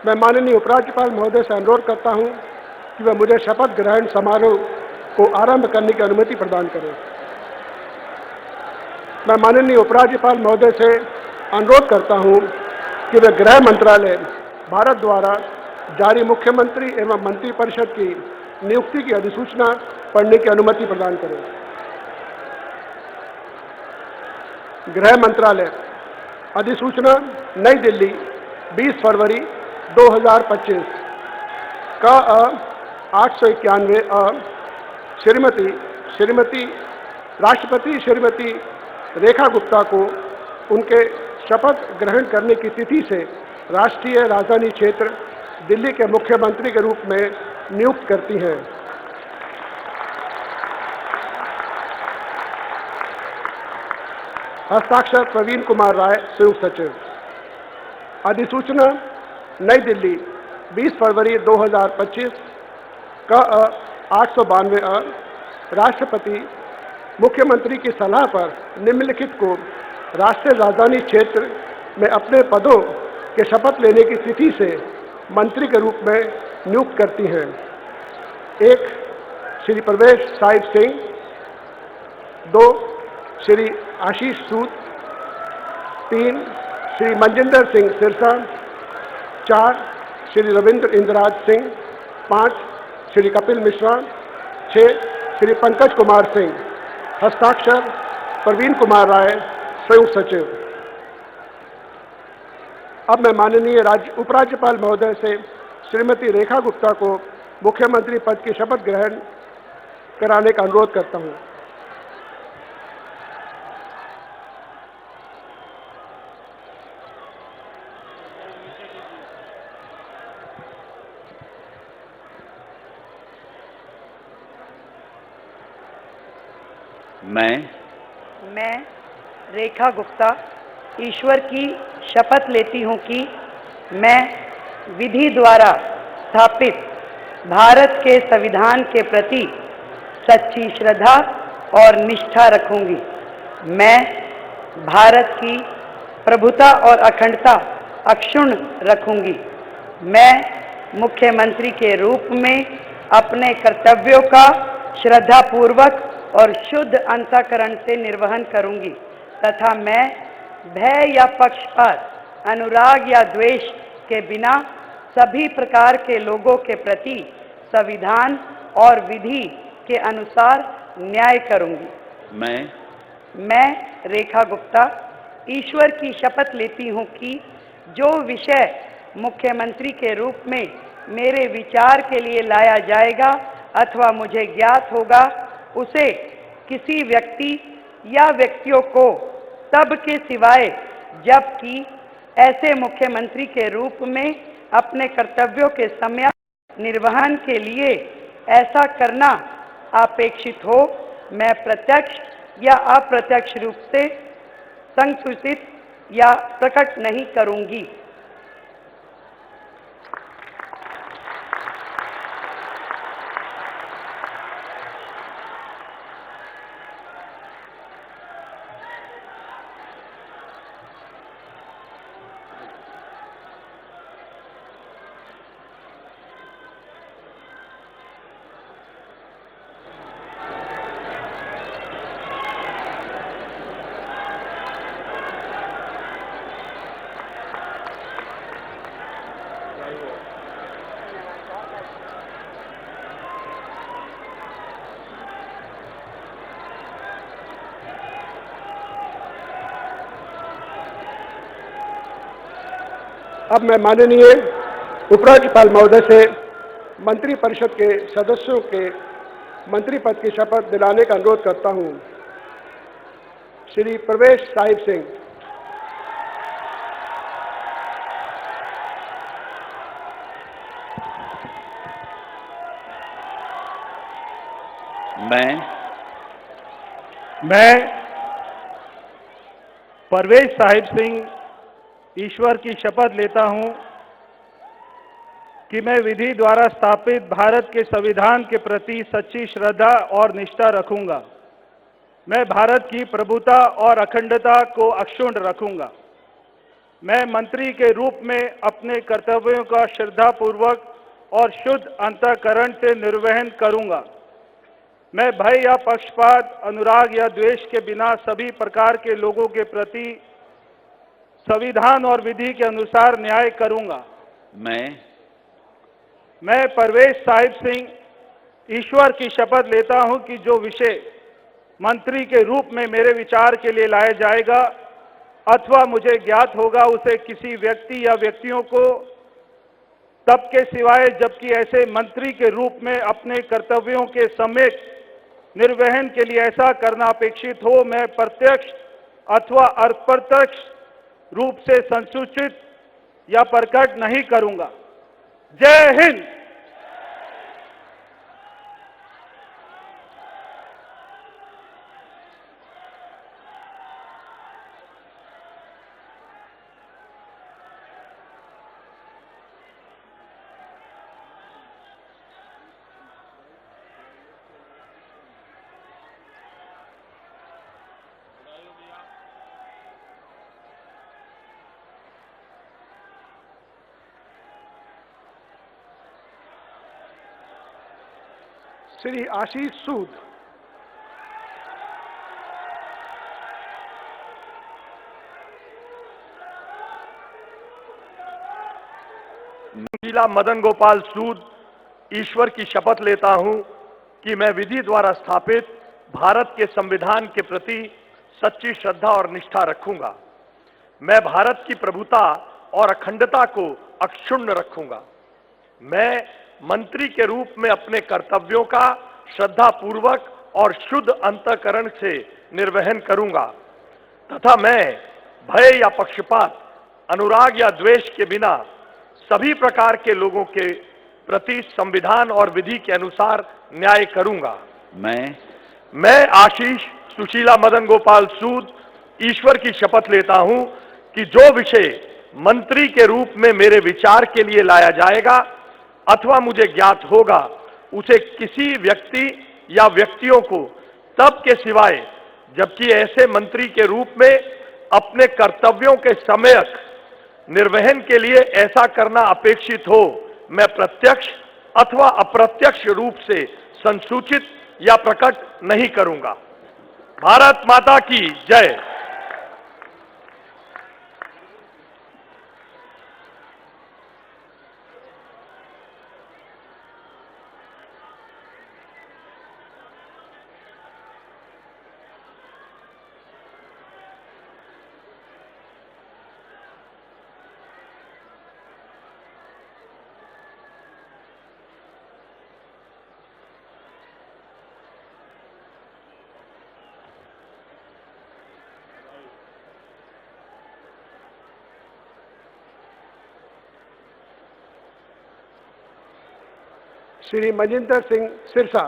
मैं माननीय उपराज्यपाल महोदय से अनुरोध करता हूं कि वह मुझे शपथ ग्रहण समारोह को आरंभ करने की अनुमति प्रदान करें। मैं माननीय उपराज्यपाल महोदय से अनुरोध करता हूं कि वे गृह मंत्रालय भारत द्वारा जारी मुख्यमंत्री एवं मंत्रिपरिषद की नियुक्ति की अधिसूचना पढ़ने की अनुमति प्रदान करें। गृह मंत्रालय अधिसूचना नई दिल्ली 20 फरवरी 2025 का 891 श्रीमती राष्ट्रपति श्रीमती रेखा गुप्ता को उनके शपथ ग्रहण करने की तिथि से राष्ट्रीय राजधानी क्षेत्र दिल्ली के मुख्यमंत्री के रूप में नियुक्त करती हैं। हस्ताक्षर प्रवीण कुमार राय, संयुक्त सचिव। अधिसूचना नई दिल्ली 20 फरवरी 2025 का 892 राष्ट्रपति मुख्यमंत्री की सलाह पर निम्नलिखित को राष्ट्रीय राजधानी क्षेत्र में अपने पदों के शपथ लेने की तिथि से मंत्री के रूप में नियुक्त करती हैं। 1 श्री प्रवेश साहिब सिंह, 2 श्री आशीष सूद, 3 श्री मनजिंदर सिंह सिरसा, 4 श्री रविंद्र इंद्रराज सिंह, 5 श्री कपिल मिश्रा, 6 श्री पंकज कुमार सिंह। हस्ताक्षर प्रवीण कुमार राय, संयुक्त सचिव। अब मैं माननीय उपराज्यपाल महोदय से श्रीमती रेखा गुप्ता को मुख्यमंत्री पद की शपथ ग्रहण कराने का अनुरोध करता हूं। मैं रेखा गुप्ता ईश्वर की शपथ लेती हूँ कि मैं विधि द्वारा स्थापित भारत के संविधान के प्रति सच्ची श्रद्धा और निष्ठा रखूंगी। मैं भारत की प्रभुता और अखंडता अक्षुण्ण रखूंगी। मैं मुख्यमंत्री के रूप में अपने कर्तव्यों का श्रद्धापूर्वक और शुद्ध अंतःकरण से निर्वहन करूंगी तथा मैं भय या पक्षपात, अनुराग या द्वेष के बिना सभी प्रकार के लोगों के प्रति संविधान और विधि के अनुसार न्याय करूंगी। मैं रेखा गुप्ता ईश्वर की शपथ लेती हूं कि जो विषय मुख्यमंत्री के रूप में मेरे विचार के लिए लाया जाएगा अथवा मुझे ज्ञात होगा, उसे किसी व्यक्ति या व्यक्तियों को तब के सिवाय जबकि ऐसे मुख्यमंत्री के रूप में अपने कर्तव्यों के समय निर्वहन के लिए ऐसा करना अपेक्षित हो, मैं प्रत्यक्ष या अप्रत्यक्ष रूप से संसूचित या प्रकट नहीं करूंगी। अब मैं माननीय उपराज्यपाल महोदय से मंत्रिपरिषद के सदस्यों के मंत्री पद की शपथ दिलाने का अनुरोध करता हूं। श्री प्रवेश साहिब सिंह, मैं परवेज साहिब सिंह ईश्वर की शपथ लेता हूं कि मैं विधि द्वारा स्थापित भारत के संविधान के प्रति सच्ची श्रद्धा और निष्ठा रखूंगा। मैं भारत की प्रभुता और अखंडता को अक्षुण्ण रखूंगा। मैं मंत्री के रूप में अपने कर्तव्यों का श्रद्धापूर्वक और शुद्ध अंतःकरण से निर्वहन करूंगा। मैं भय या पक्षपात, अनुराग या द्वेष के बिना सभी प्रकार के लोगों के प्रति संविधान और विधि के अनुसार न्याय करूंगा। मैं परवेश साहिब सिंह ईश्वर की शपथ लेता हूं कि जो विषय मंत्री के रूप में मेरे विचार के लिए लाया जाएगा अथवा मुझे ज्ञात होगा, उसे किसी व्यक्ति या व्यक्तियों को तब के सिवाय जबकि ऐसे मंत्री के रूप में अपने कर्तव्यों के समेत निर्वहन के लिए ऐसा करना अपेक्षित हो, मैं प्रत्यक्ष अथवा अप्रत्यक्ष रूप से संसूचित या प्रकट नहीं करूंगा। जय हिंद। श्री आशीष सूद, सुशीला मदन गोपाल सूद ईश्वर की शपथ लेता हूं कि मैं विधि द्वारा स्थापित भारत के संविधान के प्रति सच्ची श्रद्धा और निष्ठा रखूंगा। मैं भारत की प्रभुता और अखंडता को अक्षुण्ण रखूंगा। मैं मंत्री के रूप में अपने कर्तव्यों का श्रद्धापूर्वक और शुद्ध अंतःकरण से निर्वहन करूंगा तथा मैं भय या पक्षपात, अनुराग या द्वेष के बिना सभी प्रकार के लोगों के प्रति संविधान और विधि के अनुसार न्याय करूंगा। मैं आशीष सुशीला मदन गोपाल सूद ईश्वर की शपथ लेता हूं कि जो विषय मंत्री के रूप में मेरे विचार के लिए लाया जाएगा अथवा मुझे ज्ञात होगा, उसे किसी व्यक्ति या व्यक्तियों को तब के सिवाय जबकि ऐसे मंत्री के रूप में अपने कर्तव्यों के सम्यक निर्वहन के लिए ऐसा करना अपेक्षित हो, मैं प्रत्यक्ष अथवा अप्रत्यक्ष रूप से संसूचित या प्रकट नहीं करूंगा। भारत माता की जय। श्री मजिंदर सिंह सिरसा,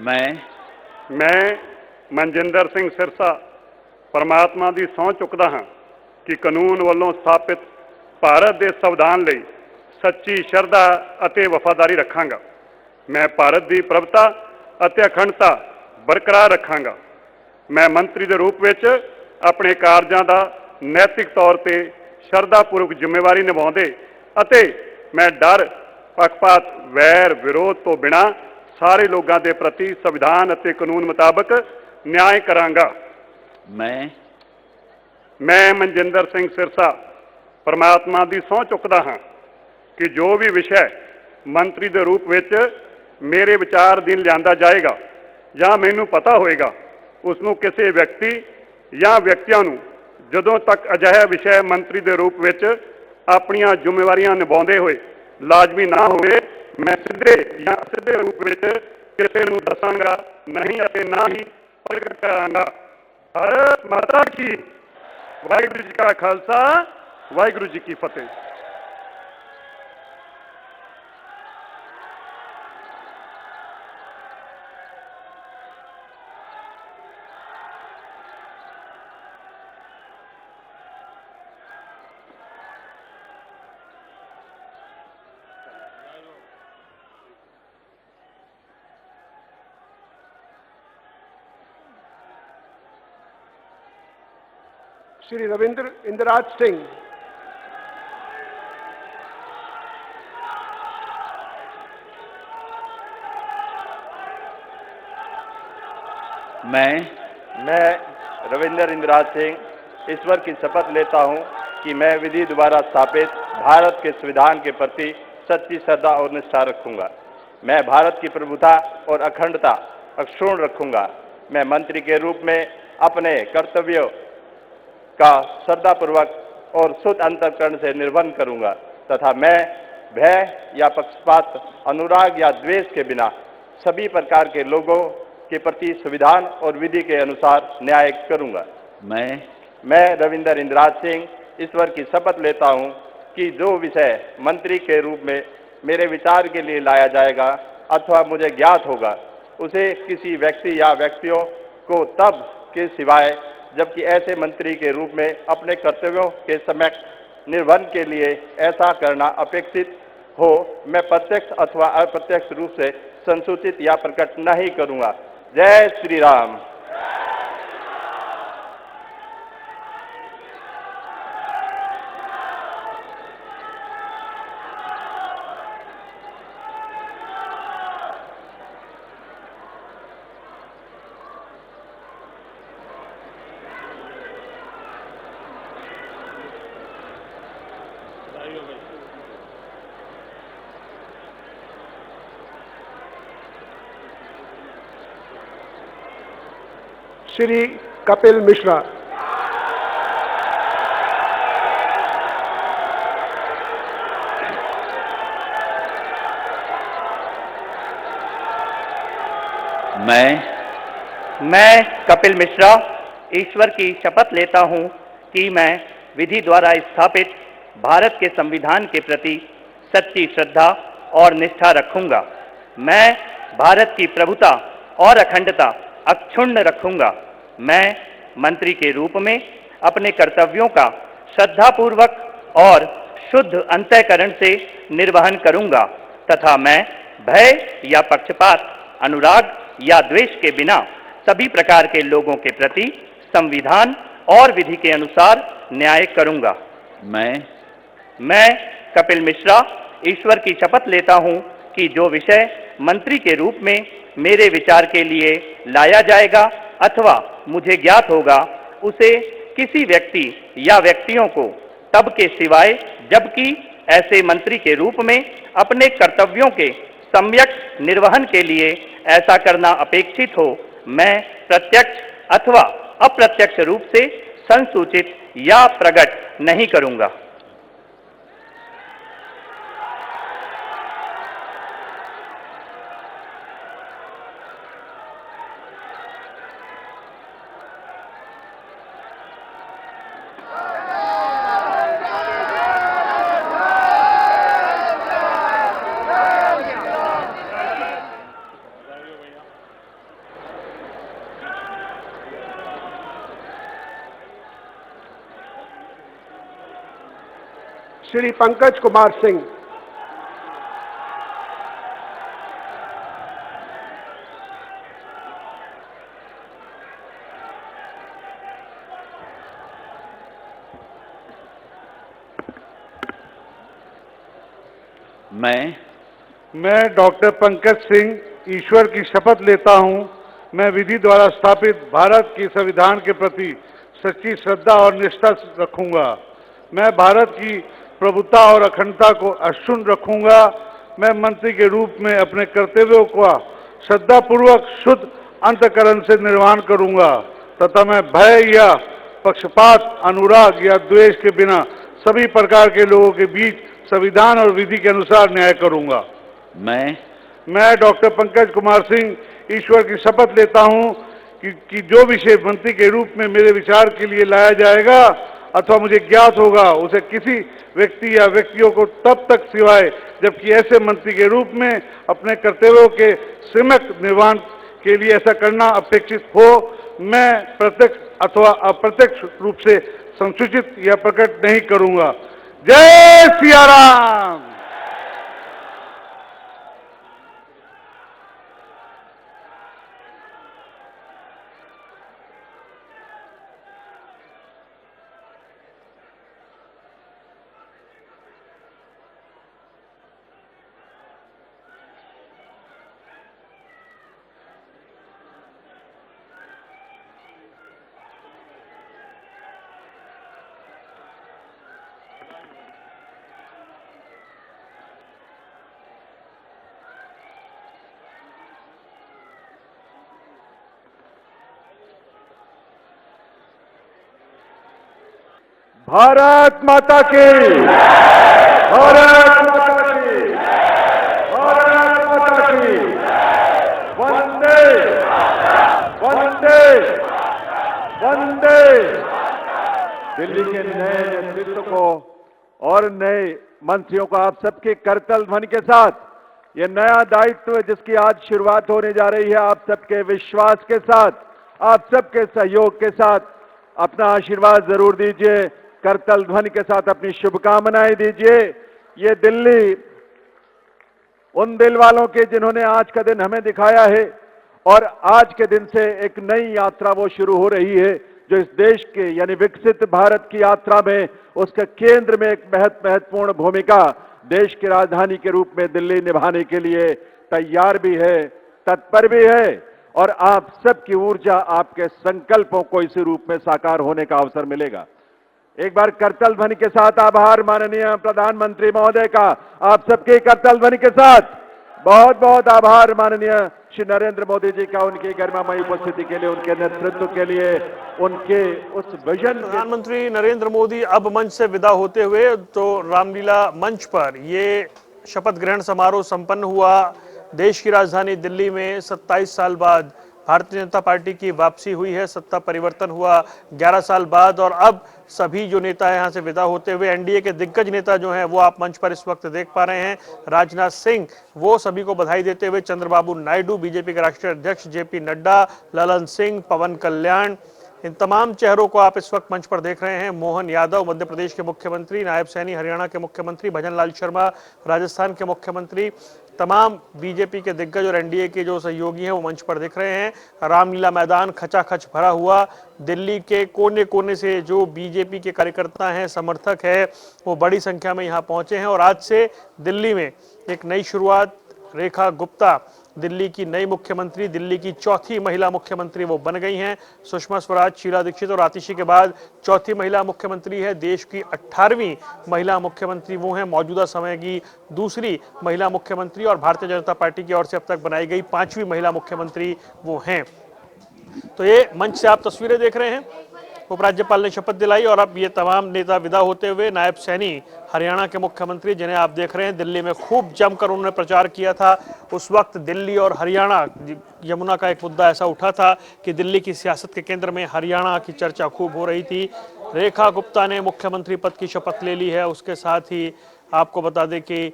मैं मनजिंदर सिंह सिरसा परमात्मा ਦੀ ਸਹੁੰ ਚੁੱਕਦਾ ਹਾਂ ਕਿ ਕਾਨੂੰਨ ਵੱਲੋਂ ਸਥਾਪਿਤ ਭਾਰਤ ਦੇ ਸੰਵਿਧਾਨ ਲਈ ਸੱਚੀ ਸ਼ਰਧਾ ਅਤੇ ਵਫਾਦਾਰੀ ਰੱਖਾਂਗਾ। ਮੈਂ ਭਾਰਤ ਦੀ ਪ੍ਰਭੁਤਾ ਅਤੇ ਅਖੰਡਤਾ ਬਰਕਰਾਰ ਰੱਖਾਂਗਾ। ਮੈਂ ਮੰਤਰੀ ਦੇ ਰੂਪ ਵਿੱਚ ਆਪਣੇ ਕਾਰਜਾਂ ਦਾ ਨੈਤਿਕ ਤੌਰ ਤੇ ਸ਼ਰਧਾਪੂਰਵਕ ਜ਼ਿੰਮੇਵਾਰੀ ਨਿਭਾਉਂਦੇ ਅਤੇ ਮੈਂ ਡਰ, ਪੱਖਪਾਤ, ਵੈਰ, ਵਿਰੋਧ ਤੋਂ ਬਿਨਾਂ ਸਾਰੇ ਲੋਕਾਂ ਦੇ ਪ੍ਰਤੀ ਸੰਵਿਧਾਨ ਅਤੇ ਕਾਨੂੰਨ ਮੁਤਾਬਕ ਨਿਆਂ ਕਰਾਂਗਾ। ਮੈਂ ਮਨਜਿੰਦਰ ਸਿੰਘ ਸਿਰਸਾ ਪਰਮਾਤਮਾ ਦੀ ਸਹੁੰ ਚੁੱਕਦਾ ਹਾਂ ਕਿ ਜੋ ਵੀ ਵਿਸ਼ਾ ਮੰਤਰੀ ਦੇ ਰੂਪ ਵਿੱਚ ਮੇਰੇ ਵਿਚਾਰ ਅਧੀਨ ਲਿਆਂਦਾ ਜਾਏਗਾ ਜਾਂ ਮੈਨੂੰ ਪਤਾ ਹੋਏਗਾ, ਉਸ ਨੂੰ ਕਿਸੇ ਵਿਅਕਤੀ ਜਾਂ ਵਿਅਕਤੀਆਂ ਨੂੰ ਜਦੋਂ ਤੱਕ ਅਜਿਹਾ ਵਿਸ਼ਾ ਮੰਤਰੀ ਦੇ ਰੂਪ ਵਿੱਚ ਆਪਣੀਆਂ ਜ਼ਿੰਮੇਵਾਰੀਆਂ ਨਿਭਾਉਂਦੇ ਹੋਏ ਲਾਜ਼ਮੀ ਨਾ ਹੋਵੇ, ਮੈਂ ਸਿੱਧੇ ਜਾਂ ਅਸਿੱਧੇ ਰੂਪ ਵਿੱਚ ਕਿਸੇ ਨੂੰ ਦੱਸਾਂਗਾ ਨਹੀਂ ਅਤੇ ਨਾ ਹੀ ਪ੍ਰਗਟ ਕਰਾਂਗਾ। ਭਾਰਤ ਮਾਤਾ ਕੀ। ਵਾਹਿਗੁਰੂ ਜੀ ਕਾ ਖਾਲਸਾ, ਵਾਹਿਗੁਰੂ ਜੀ ਕੀ ਫਤਿਹ। श्री रविंद्र इंद्राज सिंह, मैं रविंद्र इंद्राज सिंह ईश्वर की शपथ लेता हूं कि मैं विधि द्वारा स्थापित भारत के संविधान के प्रति सच्ची श्रद्धा और निष्ठा रखूंगा। मैं भारत की प्रभुता और अखंडता अक्षुण्ण रखूंगा। मैं मंत्री के रूप में अपने कर्तव्यों का श्रद्धापूर्वक और शुद्ध अंतःकरण से निर्वहन करूंगा तथा मैं भय या पक्षपात, अनुराग या द्वेष के बिना सभी प्रकार के लोगों के प्रति संविधान और विधि के अनुसार न्याय करूंगा। मैं रविंद्र इंद्राज सिंह ईश्वर की शपथ लेता हूं कि जो विषय मंत्री के रूप में मेरे विचार के लिए लाया जाएगा अथवा मुझे ज्ञात होगा, उसे किसी व्यक्ति या व्यक्तियों को तब के सिवाय जबकि ऐसे मंत्री के रूप में अपने कर्तव्यों के सम्यक निर्वहन के लिए ऐसा करना अपेक्षित हो, मैं प्रत्यक्ष अथवा अप्रत्यक्ष रूप से संसूचित या प्रकट नहीं करूंगा। जय श्री राम। श्री कपिल मिश्रा, मैं कपिल मिश्रा ईश्वर की शपथ लेता हूं कि मैं विधि द्वारा स्थापित भारत के संविधान के प्रति सच्ची श्रद्धा और निष्ठा रखूंगा। मैं भारत की प्रभुता और अखंडता अक्षुण्ण रखूंगा। मैं मंत्री के रूप में अपने कर्तव्यों का श्रद्धापूर्वक और शुद्ध अंतःकरण से निर्वहन करूंगा तथा मैं भय या पक्षपात, अनुराग या द्वेष के बिना सभी प्रकार के लोगों के प्रति संविधान और विधि के अनुसार न्याय करूंगा। मैं कपिल मिश्रा ईश्वर की शपथ लेता हूं कि जो विषय मंत्री के रूप में मेरे विचार के लिए लाया जाएगा अथवा मुझे ज्ञात होगा, उसे किसी व्यक्ति या व्यक्तियों को तब के सिवाय जबकि ऐसे मंत्री के रूप में अपने कर्तव्यों के सम्यक निर्वहन के लिए ऐसा करना अपेक्षित हो, मैं प्रत्यक्ष अथवा अप्रत्यक्ष रूप से संसूचित या प्रकट नहीं करूंगा। श्री पंकज कुमार सिंह, मैं डॉक्टर पंकज सिंह ईश्वर की शपथ लेता हूं, मैं विधि द्वारा स्थापित भारत के संविधान के प्रति सच्ची श्रद्धा और निष्ठा रखूंगा। मैं भारत की प्रभुता और अखंडता को अक्षुण्ण रखूंगा। मैं मंत्री के रूप में अपने कर्तव्यों का श्रद्धापूर्वक शुद्ध अंतःकरण से निर्वहन करूंगा तथा मैं भय या पक्षपात, अनुराग या द्वेष के बिना सभी प्रकार के लोगों के बीच संविधान और विधि के अनुसार न्याय करूंगा। मैं डॉक्टर पंकज कुमार सिंह ईश्वर की शपथ लेता हूं कि जो विषय मंत्री के रूप में मेरे विचार के लिए लाया जाएगा अथवा मुझे ज्ञात होगा, उसे किसी व्यक्ति या व्यक्तियों को तब तक सिवाय जबकि ऐसे मंत्री के रूप में अपने कर्तव्यों के सम्यक निर्वहन के लिए ऐसा करना अपेक्षित हो, मैं प्रत्यक्ष अथवा अप्रत्यक्ष रूप से संसूचित या प्रकट नहीं करूंगा। जय सिया राम। भारत माता की, भारत माता की, भारत माता की, वंदे वंदे वंदे। दिल्ली के नए नेतृत्व को और नए मंत्रियों को आप सबके करतल ध्वनि के साथ ये नया दायित्व जिसकी आज शुरुआत होने जा रही है, आप सबके विश्वास के साथ, आप सबके सहयोग के साथ अपना आशीर्वाद जरूर दीजिए, करतल ध्वनि के साथ अपनी शुभकामनाएं दीजिए। ये दिल्ली उन दिल वालों के जिन्होंने आज का दिन हमें दिखाया है और आज के दिन से एक नई यात्रा वो शुरू हो रही है जो इस देश के यानी विकसित भारत की यात्रा में उसके केंद्र में एक महत्वपूर्ण भूमिका देश की राजधानी के रूप में दिल्ली निभाने के लिए तैयार भी है, तत्पर भी है और आप सबकी ऊर्जा, आपके संकल्पों को इसी रूप में साकार होने का अवसर मिलेगा। एक बार करतल ध्वनि के साथ आभार माननीय प्रधानमंत्री महोदय का, आप सबके करतल ध्वनि के साथ बहुत बहुत आभार माननीय श्री नरेंद्र मोदी जी का, उनकी गरिमामयी उपस्थिति के लिए, उनके नेतृत्व के लिए, उनके उस विजन। प्रधानमंत्री नरेंद्र मोदी अब मंच से विदा होते हुए तो रामलीला मंच पर ये शपथ ग्रहण समारोह संपन्न हुआ। देश की राजधानी दिल्ली में 27 साल बाद भारतीय जनता पार्टी की वापसी हुई है, सत्ता परिवर्तन हुआ 11 साल बाद और अब सभी जो नेता है यहाँ से विदा होते हुए, एनडीए के दिग्गज नेता जो हैं वो आप मंच पर इस वक्त देख पा रहे हैं। राजनाथ सिंह वो सभी को बधाई देते हुए, चंद्रबाबू नायडू, बीजेपी के राष्ट्रीय अध्यक्ष जेपी नड्डा, ललन सिंह, पवन कल्याण, इन तमाम चेहरों को आप इस वक्त मंच पर देख रहे हैं। मोहन यादव मध्य प्रदेश के मुख्यमंत्री, नायब सैनी हरियाणा के मुख्यमंत्री, भजनलाल शर्मा राजस्थान के मुख्यमंत्री, तमाम बीजेपी के दिग्गज और एनडीए के जो सहयोगी हैं वो मंच पर दिख रहे हैं। रामलीला मैदान खचाखच भरा हुआ, दिल्ली के कोने कोने से जो बीजेपी के कार्यकर्ता हैं, समर्थक है, वो बड़ी संख्या में यहाँ पहुंचे हैं और आज से दिल्ली में एक नई शुरुआत। रेखा गुप्ता दिल्ली की नई मुख्यमंत्री, दिल्ली की चौथी महिला मुख्यमंत्री वो बन गई हैं। सुषमा स्वराज, शीला दीक्षित और आतिशी के बाद चौथी महिला मुख्यमंत्री है। देश की 18वीं महिला मुख्यमंत्री वो हैं, मौजूदा समय की दूसरी महिला मुख्यमंत्री और भारतीय जनता पार्टी की ओर से अब तक बनाई गई 5वीं महिला मुख्यमंत्री वो हैं। तो ये मंच से आप तस्वीरें देख रहे हैं, उपराज्यपाल ने शपथ दिलाई और अब ये तमाम नेता विदा होते हुए। नायब सैनी हरियाणा के मुख्यमंत्री जिन्हें आप देख रहे हैं, दिल्ली में खूब जमकर उन्होंने प्रचार किया था। उस वक्त दिल्ली और हरियाणा, यमुना का एक मुद्दा ऐसा उठा था कि दिल्ली की सियासत के केंद्र में हरियाणा की चर्चा खूब हो रही थी। रेखा गुप्ता ने मुख्यमंत्री पद की शपथ ले ली है। उसके साथ ही आपको बता दें कि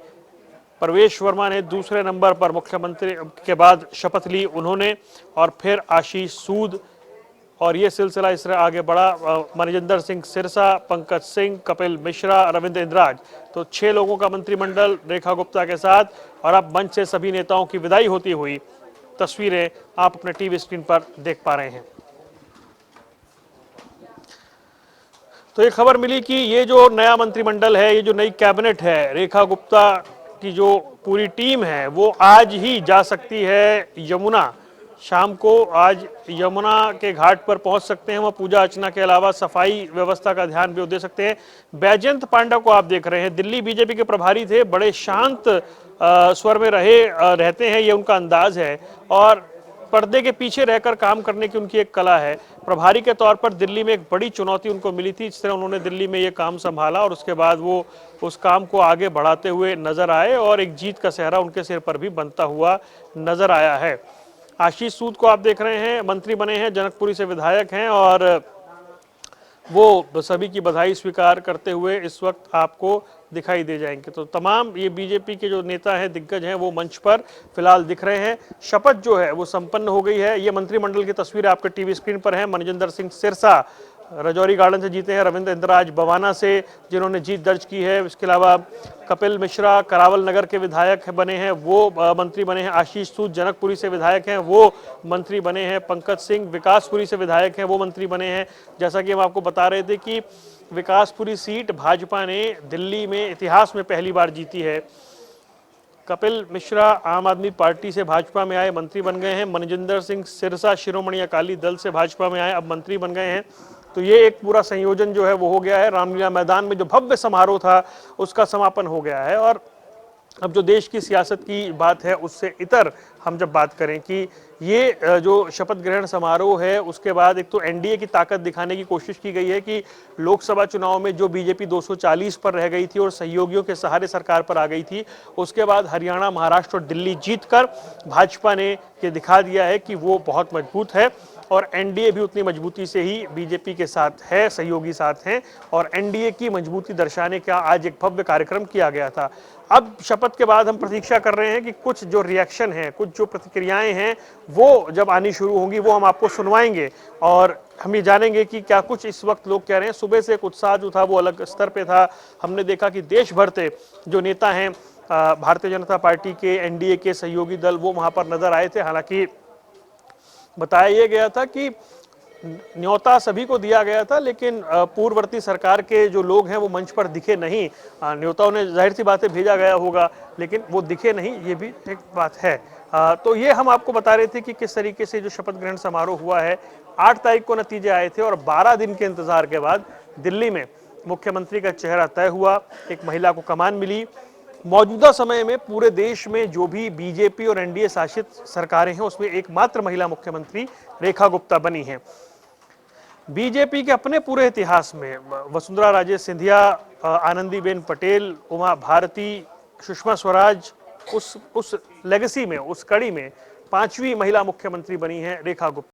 प्रवेश वर्मा ने दूसरे नंबर पर मुख्यमंत्री के बाद शपथ ली उन्होंने, और फिर आशीष सूद, और ये सिलसिला इस तरह आगे बढ़ा। मनजिंदर सिंह सिरसा, पंकज सिंह, कपिल मिश्रा, रविंद्र इंद्राज, तो 6 लोगों का मंत्रिमंडल रेखा गुप्ता के साथ। और अब मंच से सभी नेताओं की विदाई होती हुई तस्वीरें आप अपने टीवी स्क्रीन पर देख पा रहे हैं। तो ये खबर मिली कि ये जो नया मंत्रिमंडल है, ये जो नई कैबिनेट है, रेखा गुप्ता की जो पूरी टीम है वो आज ही जा सकती है यमुना। शाम को आज यमुना के घाट पर पहुंच सकते हैं। वह पूजा अर्चना के अलावा सफाई व्यवस्था का ध्यान भी दे सकते हैं। बैजयंत पांडा को आप देख रहे हैं, दिल्ली बीजेपी के प्रभारी थे, बड़े शांत स्वर में रहते हैं, ये उनका अंदाज है और पर्दे के पीछे रहकर काम करने की उनकी एक कला है। प्रभारी के तौर पर दिल्ली में एक बड़ी चुनौती उनको मिली थी, इस तरह उन्होंने दिल्ली में ये काम संभाला और उसके बाद वो उस काम को आगे बढ़ाते हुए नजर आए और एक जीत का सेहरा उनके सिर पर भी बनता हुआ नजर आया है। आशीष सूद को आप देख रहे हैं, मंत्री बने हैं, जनकपुरी से विधायक हैं और वो सभी की बधाई स्वीकार करते हुए इस वक्त आपको दिखाई दे जाएंगे। तो तमाम ये बीजेपी के जो नेता हैं, दिग्गज हैं, वो मंच पर फिलहाल दिख रहे हैं। शपथ जो है वो संपन्न हो गई है। ये मंत्रिमंडल की तस्वीर आपके टीवी स्क्रीन पर है। मनजिंदर सिंह सिरसा रजौरी गार्डन से जीते हैं, रविंद्र इंद्राज बवाना से जिन्होंने जीत दर्ज की है। इसके अलावा कपिल मिश्रा करावल नगर के विधायक बने हैं, वो मंत्री बने हैं। आशीष सूद जनकपुरी से विधायक हैं, वो मंत्री बने हैं। पंकज सिंह विकासपुरी से विधायक हैं, वो मंत्री बने हैं। जैसा कि हम आपको बता रहे थे कि विकासपुरी सीट भाजपा ने दिल्ली में इतिहास में पहली बार जीती है। कपिल मिश्रा आम आदमी पार्टी से भाजपा में आए, मंत्री बन गए हैं। मनजिंदर सिंह सिरसा शिरोमणि अकाली दल से भाजपा में आए, अब मंत्री बन गए हैं। तो ये एक पूरा संयोजन जो है वो हो गया है। रामलीला मैदान में जो भव्य समारोह था उसका समापन हो गया है और अब जो देश की सियासत की बात है उससे इतर हम जब बात करें कि ये जो शपथ ग्रहण समारोह है उसके बाद एक तो एनडीए की ताकत दिखाने की कोशिश की गई है कि लोकसभा चुनाव में जो बीजेपी 240 पर रह गई थी और सहयोगियों के सहारे सरकार पर आ गई थी, उसके बाद हरियाणा, महाराष्ट्र और दिल्ली जीतकर भाजपा ने ये दिखा दिया है कि वो बहुत मजबूत है और एनडीए भी उतनी मजबूती से ही बीजेपी के साथ है, सहयोगी साथ हैं और एनडीए की मजबूती दर्शाने का आज एक भव्य कार्यक्रम किया गया था। अब शपथ के बाद हम प्रतीक्षा कर रहे हैं कि कुछ जो रिएक्शन है, कुछ जो प्रतिक्रियाएं हैं वो जब आनी शुरू होंगी वो हम आपको सुनवाएंगे और हम ये जानेंगे कि क्या कुछ इस वक्त लोग कह रहे हैं। सुबह से एक उत्साह जो था वो अलग स्तर पे था। हमने देखा कि देश भर से जो नेता हैं भारतीय जनता पार्टी के, एनडीए के सहयोगी दल, वो वहां पर नजर आए थे। हालांकि बताया यह गया था कि न्योता सभी को दिया गया था लेकिन पूर्ववर्ती सरकार के जो लोग हैं वो मंच पर दिखे नहीं। न्योताओं ने जाहिर सी बातें भेजा गया होगा लेकिन वो दिखे नहीं, ये भी एक बात है। तो ये हम आपको बता रहे थे कि किस तरीके से जो शपथ ग्रहण समारोह हुआ है। 8 तारीख को नतीजे आए थे और 12 दिन के इंतजार के बाद दिल्ली में मुख्यमंत्री का चेहरा तय हुआ, एक महिला को कमान मिली। मौजूदा समय में पूरे देश में जो भी बीजेपी और एनडीए शासित सरकारें हैं उसमें एकमात्र महिला मुख्यमंत्री रेखा गुप्ता बनी हैं। बीजेपी के अपने पूरे इतिहास में वसुंधरा राजे सिंधिया, आनंदीबेन पटेल, उमा भारती, सुषमा स्वराज, उस लेगेसी में, उस कड़ी में 5वीं महिला मुख्यमंत्री बनी है रेखा गुप्ता।